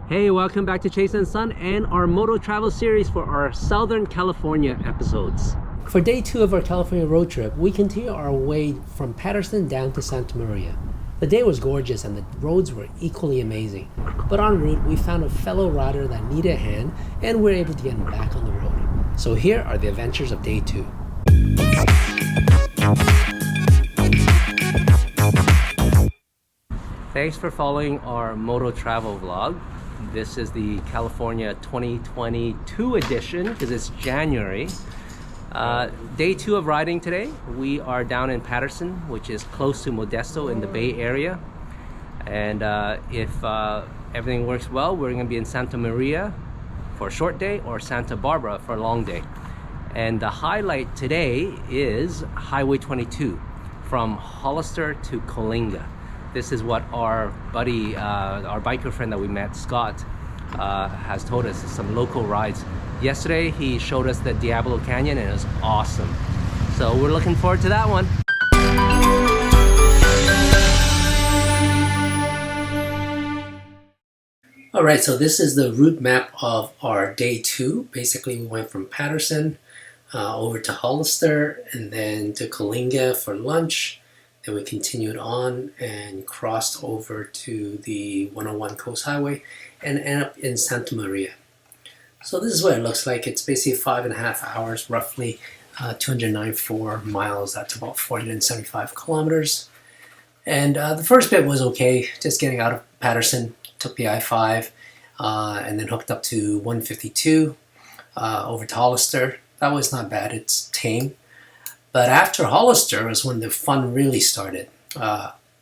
Hey, welcome back to Chase and Son and our moto travel series for our Southern California episodes. For day 2 of our California road trip, we continue our way from Patterson down to Santa Maria. The day was gorgeous and the roads were equally amazing. But en route, we found a fellow rider that needed a hand and we were able to get him back on the road. So here are the adventures of day 2. Thanks for following our moto travel vlog. This is the California 2022 edition because it's January. Day 2 of riding today. We are down in Patterson, which is close to Modesto in the Bay Area. And if everything works well, we're going to be in Santa Maria for a short day or Santa Barbara for a long day. And the highlight today is Highway 22 from Hollister to Coalinga. This is what our buddy, our biker friend that we met, Scott, has told us, some local rides. Yesterday, he showed us the Diablo Canyon and it was awesome. So we're looking forward to that one. All right, so this is the route map of our day 2. Basically, we went from Patterson over to Hollister and then to Coalinga for lunch. Then we continued on and crossed over to the 101 Coast Highway and ended up in Santa Maria. So this is what it looks like. It's basically 5.5 hours, roughly 294 miles. That's about 475 kilometers. And the first bit was okay, just getting out of Patterson, took the I-5 and then hooked up to 152 over to Hollister. That was not bad, it's tame. But after Hollister was when the fun really started.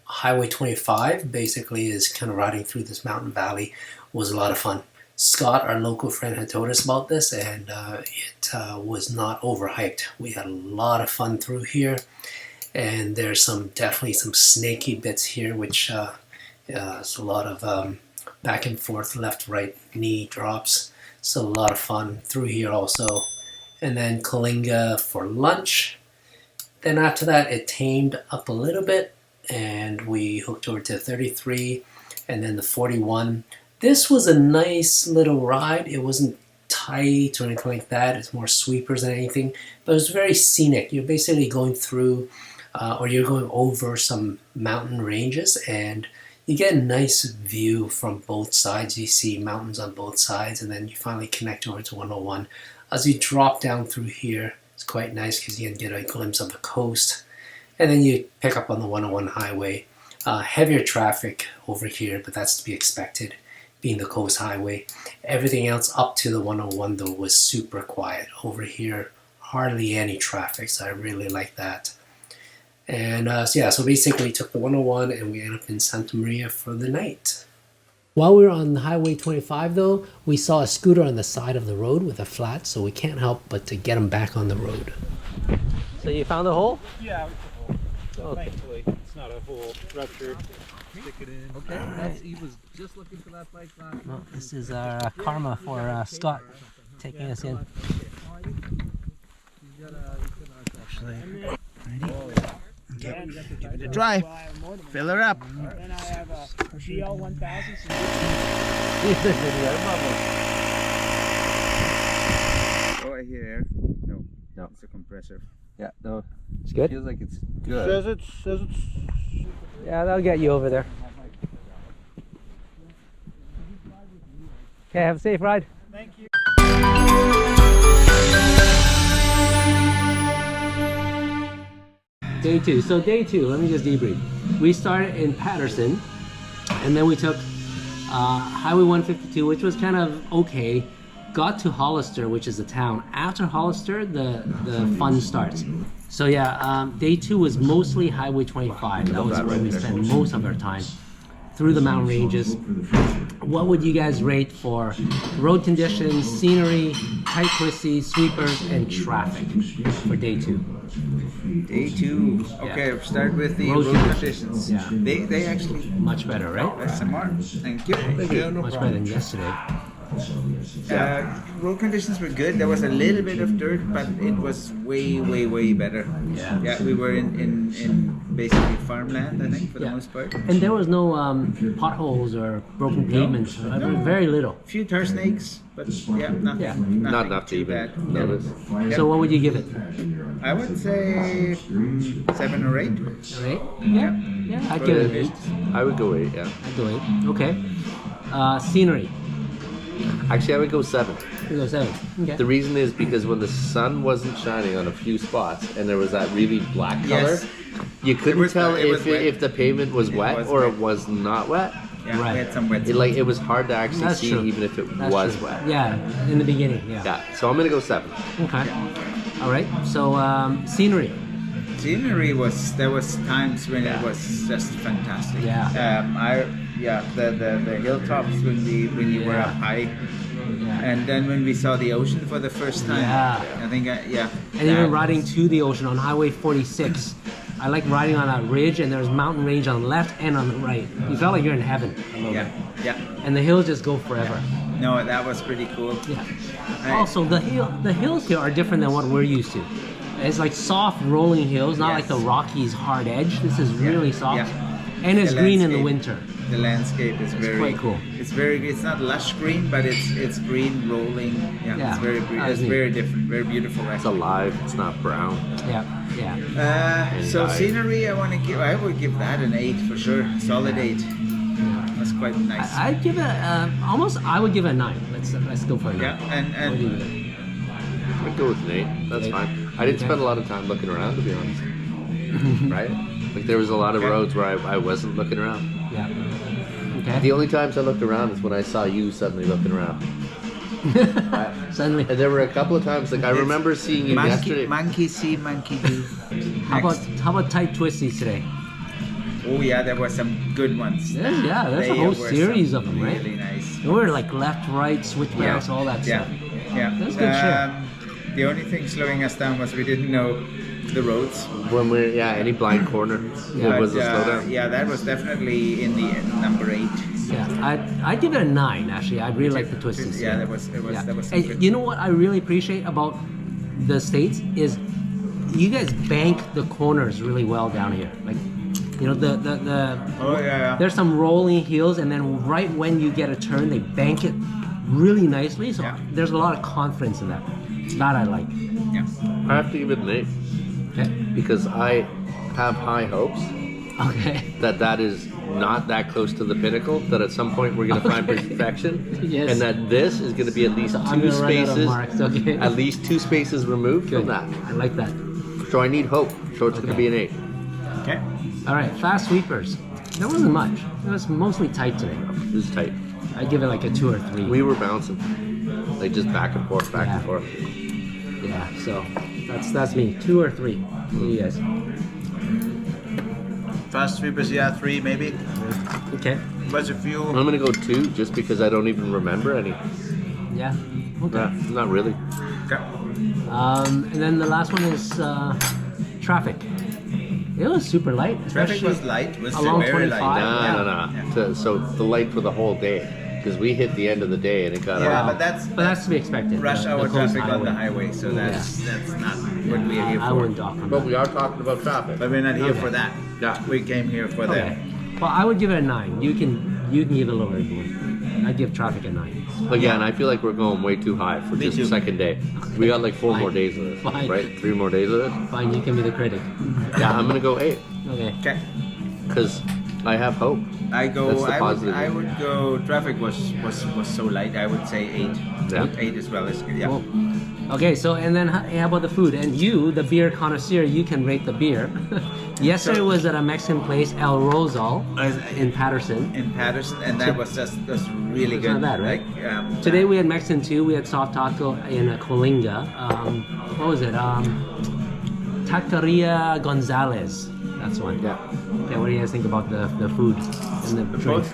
Highway 25 basically is kind of riding through this mountain valley. Was a lot of fun. Scott, our local friend, had told us about this and it was not overhyped. We had a lot of fun through here. And there's definitely some snaky bits here, which is a lot of back and forth, left, right, knee drops. So a lot of fun through here also. And then Coalinga for lunch. Then after that, it tamed up a little bit and we hooked over to 33 and then the 41. This was a nice little ride. It wasn't tight or anything like that. It's more sweepers than anything, but it was very scenic. You're basically going through or you're going over some mountain ranges and you get a nice view from both sides. You see mountains on both sides and then you finally connect over to 101. As you drop down through here, it's quite nice because you can get a glimpse of the coast. And then you pick up on the 101 highway. Heavier traffic over here, but that's to be expected, being the coast highway. Everything else up to the 101 though was super quiet. Over here, hardly any traffic, so I really like that. And so basically we took the 101 and we ended up in Santa Maria for the night. While we were on Highway 25 though, we saw a scooter on the side of the road with a flat, so we can't help but to get him back on the road. So you found a hole? Yeah, it's a hole. Okay. Thankfully, it's not a hole ruptured. Stick it in. Okay, he was just looking for that bike last. Well, this is our karma for Scott taking us in. Actually, okay, give it a try. Fill her up. Then I have a GL 1000. Oh, I hear air. No, it's a compressor. Yeah, no, it's good. Feels like it's good. Says it's. Yeah, that'll get you over there. Okay, have a safe ride. Thank you. Day 2. So day 2, let me just debrief. We started in Patterson, and then we took Highway 152, which was kind of okay. Got to Hollister, which is a town. After Hollister, the fun starts. So yeah, day 2 was mostly Highway 25. That was where we spent most of our time. Through the mountain ranges. What would you guys rate for road conditions, scenery, tight twisties, sweepers, and traffic for day 2? Day 2. Okay, Yeah. start with the Road road conditions. Yeah. They actually Much better, right? SMR. Thank you. Much better than yesterday. Road conditions were good. There was a little bit of dirt, but it was way better. Yeah. Yeah, we were in basically farmland, I think, for the Yeah. most part. And there was no potholes or broken pavements. Very little. Few tar snakes, but yeah, nothing, Yeah. nothing Not enough to too even bad. notice. So what would you give it? I would say 7 or 8. Right? Yeah. Yeah, I'd give it an 8. I would go 8, yeah. I'd go 8. Okay. Scenery. Actually, I would go 7. You go 7. Okay. The reason is because when the sun wasn't shining on a few spots and there was that really black color, Yes. you couldn't was- tell it was wet. if the pavement was wet was or wet. it was not wet. Yeah, Right. we had some wet It was hard to actually That's see true. even if it That's was true. wet. Yeah, in the beginning. Yeah. Yeah, so I'm gonna go 7. Okay. All right. So scenery. Scenery there was times when Yeah. it was just fantastic. Yeah. The hilltops when you were Yeah. up high, Yeah. and then when we saw the ocean for the first time. Yeah. I think And even riding to the ocean on Highway 46. I like riding on a ridge, and there's mountain range on the left and on the right. You felt like you're in heaven. A little Yeah, bit. yeah. And the hills just go forever. No, that was pretty cool. Yeah. I- Also, the hills here are different than what we're used to. It's like soft rolling hills, not like the Yes. Rockies hard edge. This is really soft, yeah. and it's The green in the landscape. winter. The landscape is very quite cool. It's not lush green, but it's green rolling. Yeah, Yeah, it's very that is it's neat. very different, very beautiful. It's alive, it's not brown. Yeah, yeah. So And scenery, I would give that an 8 for sure. Solid 8. That's quite nice. I'd give it I would give it a 9. Let's go for a 9. Yeah, What do you and give it? I'd go with an 8. That's 8. fine. I didn't Okay. spend a lot of time looking around, to be honest. Right? Like there was a lot of Okay. roads where I wasn't looking around. Yeah. Okay. The only times I looked around is when I saw you suddenly looking around. Suddenly. And there were a couple of times, like I remember seeing you yesterday. monkey see, monkey do. How about tight twisties today? Oh yeah, there were some good ones. There's a They whole were series some of them, right? Really nice. We were like left, right, switchbacks, all that Yeah, stuff. yeah. That's good shit. The only thing slowing us down was we didn't know the roads. When we're any blind corner Yeah. was a But, slowdown. yeah, that was definitely in the number 8. Yeah, I'd give it a 9 actually. I really like the twisties. Yeah, that was some And good. you know what I really appreciate about the States is you guys bank the corners really well down here. Like, you know, the Oh yeah. there's some rolling hills, and then right when you get a turn, they bank it really nicely. So Yeah. there's a lot of confidence in that. That I like. Yeah. I have to give it an 8 Okay. because I have high hopes Okay. that is not that close to the pinnacle. That at some point we're going to find perfection, Yes. and that this is going to be at least So I'm 2 gonna run out of spaces, marks. Okay. at least 2 spaces removed Good. from that. I like that. So I need hope. So it's going to Okay. be an 8. Okay. All right, fast sweepers. There wasn't much. It was mostly tight today. It was tight. I'd give it like a 2 or 3. We were bouncing, like just back and forth, back Yeah. and forth. Yeah, so that's me. 2 or 3. What do you guys? Fast sweepers, yeah, 3 maybe. Okay. Was a few. I'm going to go 2 just because I don't even remember any. Yeah. Okay. Not really. Okay. And then the last one is traffic. It was super light. Traffic especially was light. Was along very 25. light. No, Yeah. no. So the light for the whole day, because we hit the end of the day and it got Yeah, out. but that's to be expected. rush The hour coast traffic on the highway, so that's not what we're here I for. wouldn't dock on But that. we are talking about traffic. But we're not here Okay. for that. Yeah. We came here for Okay. that. Well, I would give it a 9. You can give it a little bit more. I'd give traffic a 9. Again, I feel like we're going way too high for Me just too. the second day. We got like 4 Fine. more days of this, Fine. right? 3 more days of this. Fine, you can be the critic. Yeah, I'm gonna go 8 Okay. Okay. because I have hope. I go. That's the I would. positive. I would go. Traffic was so light. I would say 8. Yeah. 8 as well as yeah. Cool. Okay, so and then how about the food? And you, the beer connoisseur, you can rate the beer. Yesterday was at a Mexican place, El Rosal, in Patterson. In Patterson, and that was just really It's good. not bad, right? Like, Today we had Mexican too. We had soft taco in Coalinga. What was it? Taqueria Gonzalez. That's one. Yeah. Okay, what do you guys think about the food and the drink?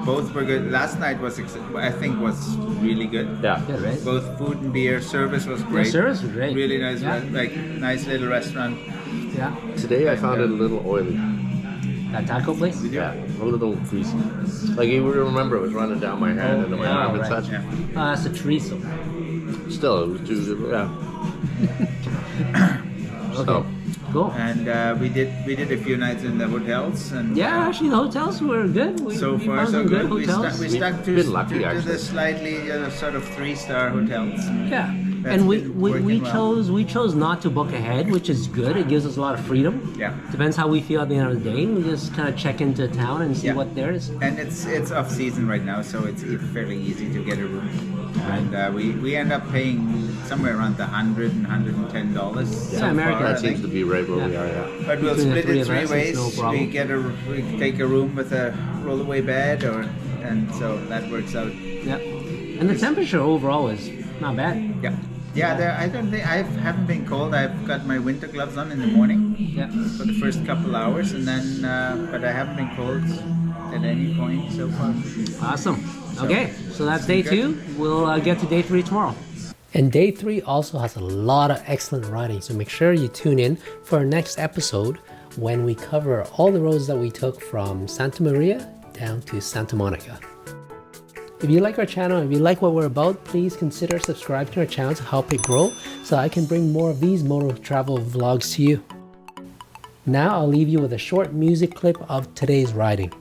both were good. Last night was I think was really good. Yeah. Good, right? Both food and beer. Service was The great. service was great. Really nice. Yeah. Like nice little restaurant. Yeah. Today I found it a little oily. That taco place? Yeah, a little greasy. Like you would remember, it was running down my hand into my yeah, arm and right, such. Yeah. That's a chorizo. Still, it was too. Yeah. Okay. So Cool. And we did a few nights in the hotels. And Yeah, actually, the hotels were good. so far found so some good. hotels. We stuck to, Been lucky, to actually. the slightly sort of 3-star hotels. Yeah, That's and we been working we well. chose not to book ahead, which is good. It gives us a lot of freedom. Yeah. Depends how we feel at the end of the day. We just kind of check into town and see Yeah. what there is. And it's off season right now, so it's fairly easy to get a room. And we end up paying somewhere around the $100 and $110. Yeah, so American. far, I That seems think. to be right where we Yeah. are. Yeah. But we'll Between the split three it of three us, ways. it's no problem. We take a room with a rollaway bed, and so that works out. Yeah, and the temperature overall is not bad. Yeah. Yeah, I don't think I haven't been cold. I've got my winter gloves on in the morning Yeah. for the first couple hours, and then but I haven't been cold at any point so far. Awesome. Okay, so that's day good. 2. We'll get to day 3 tomorrow. And day 3 also has a lot of excellent riding, so make sure you tune in for our next episode when we cover all the roads that we took from Santa Maria down to Santa Monica. If you like our channel, if you like what we're about, please consider subscribing to our channel to help it grow so I can bring more of these motor travel vlogs to you. Now I'll leave you with a short music clip of today's riding.